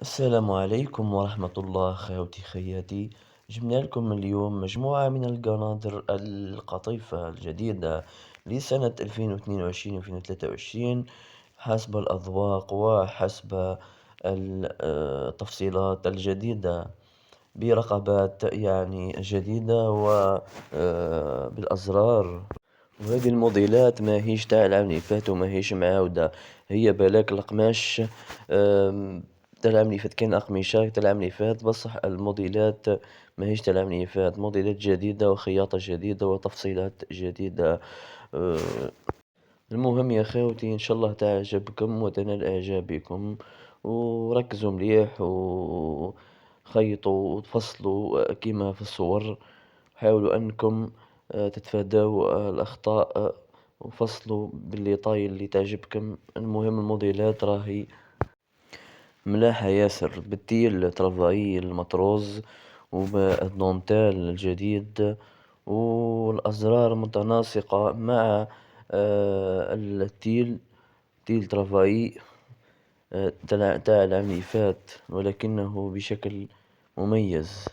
السلام عليكم ورحمة الله خوتي خياتي. جبنا لكم اليوم مجموعة من القناصر القطيفة الجديدة لسنة 2022 2023 حسب الأذواق وحسب التفصيلات الجديدة برقبات يعني جديدة وبالأزرار. وهذه الموديلات ما هيش تاع العام اللي فات وما هيش معاودة. هي بالك القماش تاع العام اللي فات كان أقمشة تاع العام اللي فات، بصح الموديلات ما هيش تاع العام اللي فات، موديلات جديدة وخياطة جديدة وتفصيلات جديدة. آه، المهم يا خاوتي إن شاء الله تعجبكم وتنال إعجابكم، وركزوا مليح وخيطوا وتفصلوا كيما في الصور. حاولوا أنكم تتفادوا الأخطاء وفصلوا باللي طاي اللي تعجبكم. المهم الموديلات راهي ملاحة ياسر، بالتيل ترافاي المطروز وبالدونتيل الجديد والأزرار متناسقة مع التيل، تيل ترافاي تاع العام اللي فات ولكنه بشكل مميز.